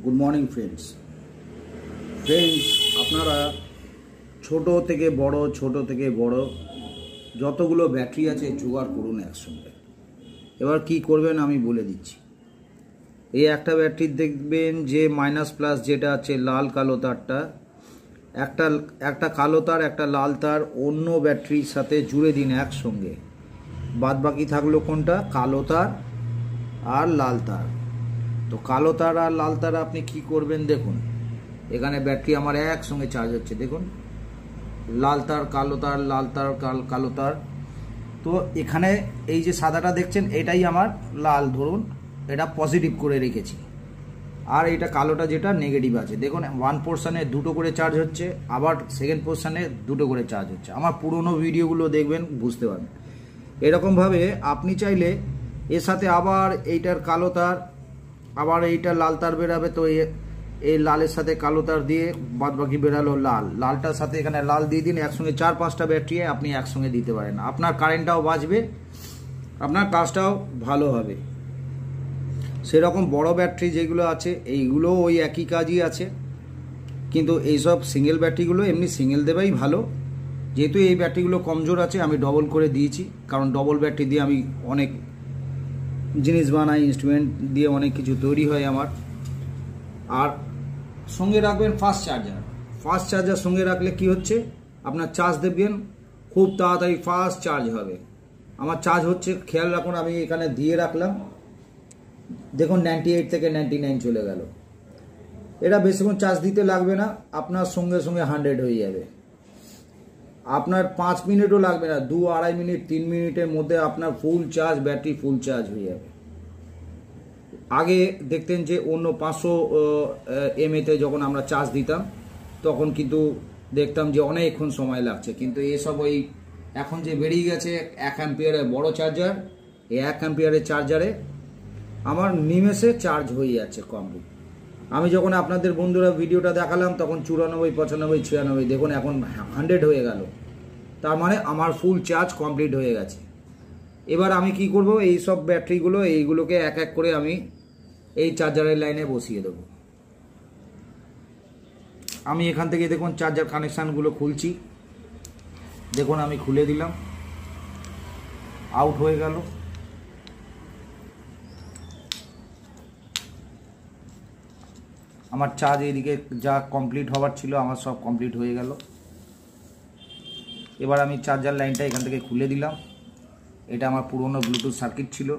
Good morning friends. আপনারা ছোট থেকে বড় যতগুলো ব্যাটারি আছে জোগাড় করুন একসঙ্গে। এবার কি করবেন আমি বলে দিচ্ছি। এই একটা ব্যাটারি দেখবেন যে মাইনাস প্লাস যেটা আছে লাল কালো তারটা, একটা কালো তার একটা লাল তার অন্য ব্যাটারির সাথে জুড়ে দিন একসঙ্গে। বাদ বাকি থাকলো কোনটা? কালো তার আর লাল তার। তো কালো তার আর লাল তার আপনি কি করবেন দেখুন, এখানে ব্যাটারি আমার একসঙ্গে চার্জ হচ্ছে, দেখুন লাল তার কালো তার, লাল তার কালো তার। তো এখানে এই যে সাদাটা দেখছেন এটাই আমার লাল, ধরুন এটা পজিটিভ করে রেখেছি, আর এটা কালোটা যেটা নেগেটিভ আছে। দেখুন ওয়ান পোর্শনে দুটো করে চার্জ হচ্ছে, আবার সেকেন্ড পোর্শনে দুটো করে চার্জ হচ্ছে। আমার পুরনো ভিডিওগুলো দেখবেন, বুঝতে পারবেন। এরকমভাবে আপনি চাইলে এর সাথে আবার এইটার কালো তার, আবার এইটা লাল তার বেরাবে, তো এই লালের সাথে কালো তার দিয়ে বাদ বাকি বেরালো লালটার সাথে এখানে লাল দিয়ে দিন। একসঙ্গে 4-5টা ব্যাটারি আপনি একসঙ্গে দিতে পারেন, আপনার কারেন্টটাও বাঁচবে, আপনার কাজটাও ভালো হবে। সেরকম বড় ব্যাটারি যেগুলো আছে এইগুলো ওই একই কাজই আছে, কিন্তু এইসব সিঙ্গেল ব্যাটারিগুলো এমনি সিঙ্গেল দেওয়াই ভালো। যেহেতু এই ব্যাটারিগুলো কমজোর আছে আমি ডবল করে দিয়েছি, কারণ ডবল ব্যাটারি দিয়ে আমি অনেক জিনিস বানাই, ইনস্ট্রুমেন্ট দিয়ে অনেক কিছু তৈরি হয় আমার। আর সঙ্গে রাখবেন ফাস্ট চার্জার। সঙ্গে রাখলে কি হচ্ছে, আপনার চার্জ দেবেন খুব তাড়াতাড়ি ফাস্ট চার্জ হবে। আমার চার্জ হচ্ছে, খেয়াল রাখুন, আমি এখানে দিয়ে রাখলাম, দেখুন 98 থেকে 99 চলে গেল। এটা বেশিক্ষণ চার্জ দিতে লাগবে না, আপনার সঙ্গে সঙ্গে 100 হয়ে যাবে। আপনার 5 মিনিটও লাগবে না, 2-2.5 মিনিট 3 মিনিটের মধ্যে আপনার full charge, battery full charge হয়ে যাবে। আগে দেখতেন যে অন্য 500 mAh যখন আমরা চার্জ দিতাম তখন কিন্তু দেখতাম যে অনেকক্ষণ সময় লাগছে, কিন্তু এসব ওই এখন যে বেরিয়ে গেছে 1 অ্যাম্পিয়ারের বড় চার্জার, এই 1 অ্যাম্পিয়ারের চার্জারে আমার নিমেষে চার্জ হয়ে যাচ্ছে কমপ্লিট। আমি যখন আপনাদের বন্ধুরা ভিডিওটা দেখালাম তখন 94, 95, 96, দেখুন এখন 100 হয়ে গেল। তার মানে আমার ফুল চার্জ কমপ্লিট হয়ে গেছে। এবার আমি কি করব, এই সব ব্যাটারিগুলো এইগুলোকে এক এক করে আমি এই চার্জারের লাইনে বসিয়ে দেব। আমি এখান থেকে দেখুন চার্জার কানেকশানগুলো খুলছি, দেখুন আমি খুলে দিলাম, আউট হয়ে গেল। আমার চার্জ এইদিকে যা কমপ্লিট হওয়ার ছিল আমার সব কমপ্লিট হয়ে গেল। এবার আমি চার্জার লাইনটা এখান থেকে খুলে দিলাম। এটা আমার পুরনো ব্লুটুথ সার্কিট ছিল,